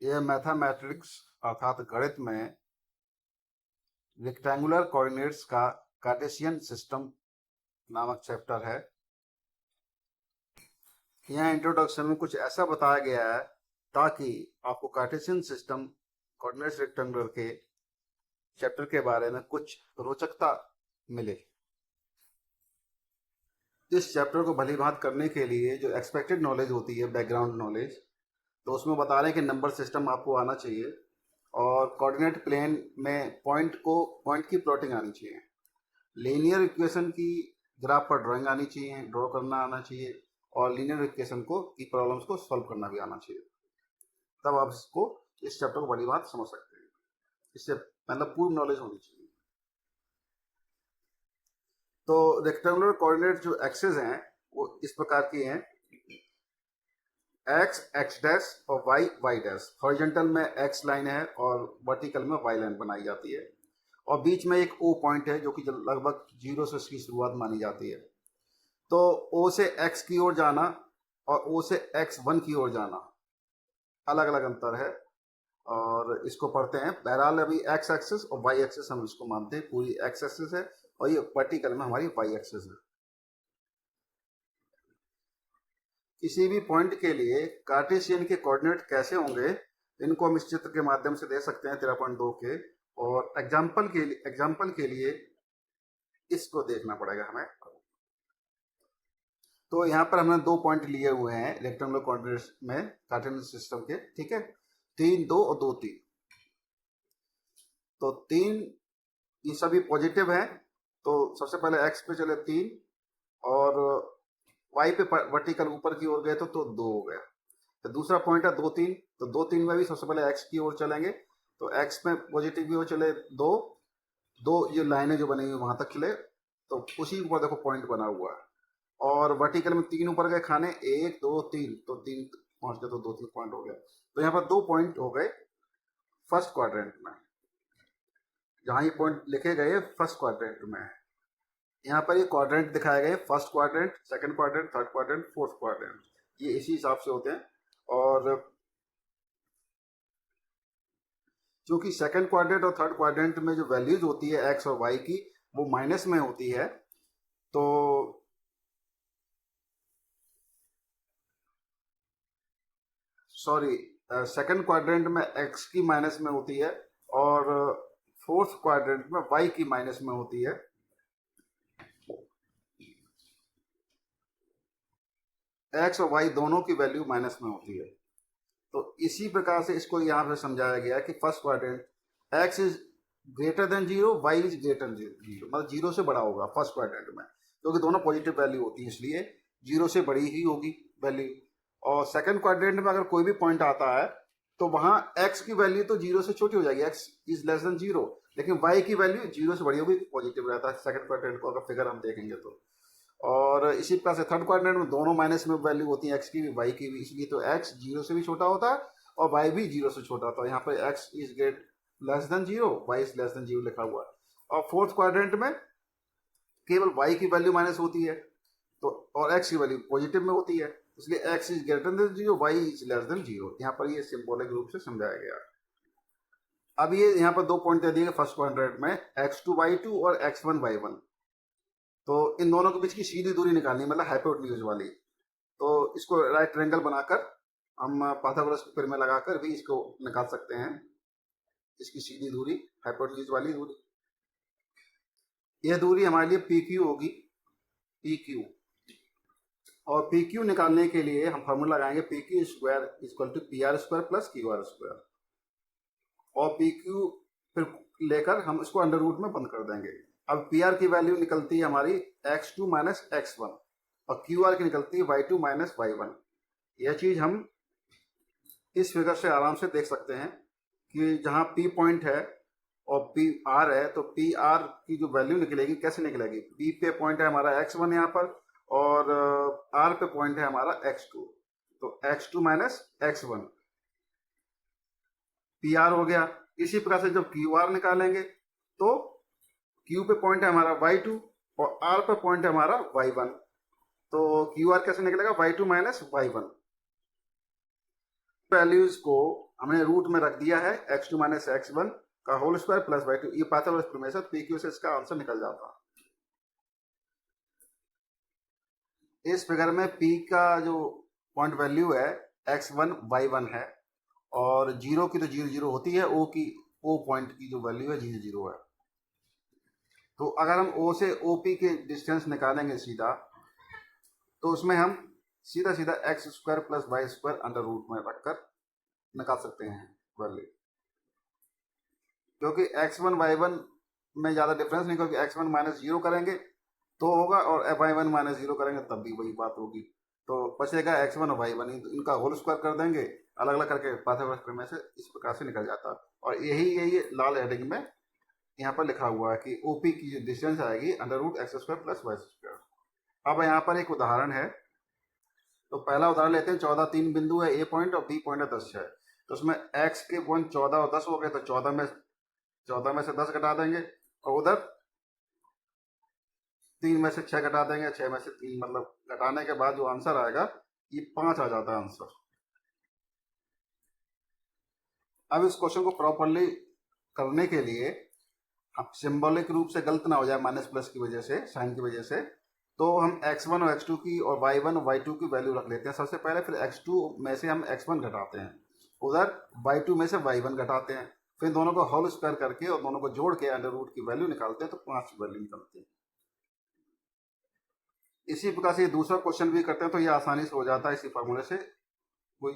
ये मैथमेटिक्स अर्थात गणित में रेक्टेंगुलर कोऑर्डिनेट्स का कार्टेशियन सिस्टम नामक चैप्टर है। यहाँ इंट्रोडक्शन में कुछ ऐसा बताया गया है ताकि आपको कार्टेशियन सिस्टम कोऑर्डिनेट्स रेक्टेंगुलर के चैप्टर के बारे में कुछ रोचकता मिले। इस चैप्टर को भली भांति करने के लिए जो एक्सपेक्टेड नॉलेज होती है, बैकग्राउंड नॉलेज, तो उसमें बता रहे हैं कि नंबर सिस्टम आपको आना चाहिए और कोऑर्डिनेट प्लेन में पॉइंट की प्लॉटिंग आनी चाहिए, लीनियर इक्वेशन की ग्राफ पर ड्राइंग आनी चाहिए, ड्रॉ करना आना चाहिए, और लीनियर इक्वेशन की प्रॉब्लम्स को सॉल्व करना भी आना चाहिए। तब आप इस चैप्टर को बड़ी बात समझ सकते हैं। इससे मतलब पूर्ण नॉलेज होनी चाहिए। तो रेक्टेंगुलर कोऑर्डिनेट जो एक्सेस हैं वो इस प्रकार की हैं, एक्स एक्स डैश और वाई वाई डैश। हॉरिजॉन्टल में एक्स लाइन है और वर्टिकल में वाई लाइन बनाई जाती है, और बीच में एक ओ पॉइंट है जो कि लगभग 0 से इसकी शुरुआत मानी जाती है। तो ओ से एक्स की ओर जाना और ओ से x1 की ओर जाना अलग अलग अंतर है, और इसको पढ़ते हैं। बहरहाल अभी एक्स एक्सिस और वाई एक्सिस हम इसको मानते हैं, पूरी एक्स एक्सिस है और ये वर्टिकल में हमारी वाई एक्सिस है। किसी भी पॉइंट के लिए कार्टेशियन के कोऑर्डिनेट कैसे होंगे, इनको हम इस चित्र के माध्यम से दे सकते हैं 13.2 के। और एग्जाम्पल के लिए इसको देखना पड़ेगा हमें। तो यहाँ पर हमने 2 पॉइंट लिए हुए हैं रेक्टेंगुलर कोऑर्डिनेट्स में कार्टेशियन सिस्टम के, ठीक है। 3 2 और 2 3। तो 3 ये सभी पॉजिटिव हैं, तो सबसे पहले x पे चले 3, और y पे वर्टिकल ऊपर की ओर गए तो 2 हो गया। तो दूसरा पॉइंट है 2 3, तो 2 3 में भी सबसे पहले x की ओर चलेंगे, तो x में पॉजिटिव की ओर चले 2 2, ये लाइनें जो बनी हुई वहां तक चले, तो उसी ऊपर देखो पॉइंट बना हुआ है। और वर्टिकल में 3 ऊपर गए खाने, 1 2 3, तो 3 पहुंच गए, तो 2 3 पॉइंट हो गया। तो यहाँ पर 2 पॉइंट हो गए फर्स्ट क्वाड्रेंट में, जहां ये पॉइंट लिखे गए फर्स्ट क्वाड्रेंट में है। यहाँ पर ये क्वाड्रेंट दिखाए गए, first quadrant, second quadrant, third quadrant, fourth quadrant, ये इसी हिसाब से होते हैं। और क्योंकि सेकंड क्वाड्रेंट और थर्ड क्वाड्रेंट में जो वैल्यूज होती है एक्स और वाई की, वो माइनस में होती है, तो सॉरी, सेकंड क्वाड्रेंट में एक्स की माइनस में होती है और फोर्थ क्वाड्रेंट में वाई की माइनस में होती है। एक्स और वाई दोनों की वैल्यू माइनस में होती है। तो इसी प्रकार से इसको यहाँ पे समझाया गया कि first quadrant x is greater than 0, y is greater than 0, मतलब 0 से बड़ा होगा फर्स्ट क्वाड्रेंट में, क्योंकि दोनों पॉजिटिव वैल्यू होती है, इसलिए 0 से बड़ी ही होगी वैल्यू। और सेकंड क्वाड्रेंट में अगर कोई भी पॉइंट आता है तो वहां x की वैल्यू तो 0 से छोटी हो जाएगी, x इज लेस देन 0, लेकिन y की वैल्यू 0 से बड़ी होगी, पॉजिटिव रहता है सेकंड क्वाड्रेंट को, अगर फिगर हम देखेंगे तो। और इसी प्रकार से थर्ड क्वाड्रेंट में दोनों माइनस में वैल्यू होती है, x की भी वाई की भी, इसलिए तो x 0 से भी छोटा होता है और y भी 0 से छोटा होता है। यहाँ पर x is great less than 0, y is less than 0 लिखा हुआ है। और फोर्थ क्वाड्रेंट में केवल y की वैल्यू माइनस होती है, तो और x की वैल्यू पॉजिटिव में होती है, इसलिए x is greater than 0, y is less than 0। यहाँ पर ये सिंबॉलिक रूप से समझाया गया। अब ये यहाँ पर 2 पॉइंट दे दिए फर्स्ट क्वाड्रेंट में, x2 y2 और x1 y1। तो इन दोनों के बीच की सीधी दूरी निकालनी, मतलब हाइपोटेन्यूज वाली। तो इसको राइट ट्रायंगल बनाकर हम पाइथागोरस के थ्योरम में लगाकर भी इसको निकाल सकते हैं, इसकी सीधी दूरी, हाइपोटेन्यूज वाली दूरी। यह दूरी हमारे लिए पी क्यू होगी, पी क्यू। और पी क्यू निकालने के लिए हम फॉर्मूला लगाएंगे, P Q square equal to P R square plus Q R square. और पी क्यू फिर लेकर हम इसको अंडर रूट में बंद कर देंगे। अब पी आर की वैल्यू निकलती है हमारी x2 माइनस x1, और क्यू आर की निकलती है y2 माइनस y1। यह चीज हम इस फिगर से आराम से देख सकते हैं कि जहां P पॉइंट है और पी आर है, तो पी आर की जो वैल्यू निकलेगी कैसे निकलेगी, P पे पॉइंट है हमारा x1 यहाँ पर, और R पे पॉइंट है हमारा x2, तो x2 minus x1 P R हो गया। इसी प्रकार से जब क्यू आर निकालेंगे तो Q पे पॉइंट है हमारा y2 और R पे पॉइंट है हमारा y1, तो क्यू आर कैसे निकलेगा, y2 माइनस y1। वैल्यूज को हमने रूट में रख दिया है x2 माइनस x1 का होल स्क्वायर प्लस y2, ये पाइथागोरस प्रमेय से पी क्यू से इसका आंसर निकल जाता है। इस फिगर में p का जो पॉइंट वैल्यू है x1 y1 है, और जीरो की तो 0 0 होती है, o की o पॉइंट की जो वैल्यू है 0 0 है। तो अगर हम o से OP के डिस्टेंस निकालेंगे सीधा, तो उसमें हम सीधा सीधा x square plus y square under root में रखकर निकाल सकते हैं वैल्यू, क्योंकि x1 y1 में ज़्यादा डिफरेंस नहीं, क्योंकि x1 माइनस 0 करेंगे तो होगा और y1 माइनस 0 करेंगे तब भी वही बात होगी। तो बचेगा x1 और y1, इनका होल स्क्वायर कर देंगे, अलग अलग करके पाइथागोरस प्रमेय से इस प्रकार से निकल जाता है। और यही लाल हेडिंग में यहाँ पर लिखा हुआ है कि OP की जो डिस्टेंस आएगी under root x square plus y square. अब यहाँ पर एक उदाहरण है, तो पहला उदाहरण लेते हैं। 14 3 बिंदु है, A पॉइंट और B पॉइंट है 10 है। तो उसमें x के पॉइंट 14 और 10 हो गए, तो 14 में से 10 घटा देंगे, और उधर 3 में से 6 घटा देंगे, 6 में से 3, मतलब घटाने के बाद जो आंसर आएगा ये 5 आ जाता है आंसर। अब इस क्वेश्चन को प्रॉपरली करने के लिए हम सिंबॉलिक रूप से गलत ना हो जाए माइनस प्लस की वजह से, साइन की वजह से, तो हम x1 और x2 की और y1 और y2 की वैल्यू रख लेते हैं सबसे पहले, फिर x2 में से हम x1 घटाते हैं, उधर y2 में से y1 घटाते हैं, फिर दोनों को होल स्क्वायर करके और दोनों को जोड़ के अंडर रूट की वैल्यू निकालते हैं, तो 5 वैल्यू निकलती है। इसी प्रकार से दूसरा क्वेश्चन भी करते हैं, तो ये आसानी से हो जाता है इसी फॉर्मूले से, कोई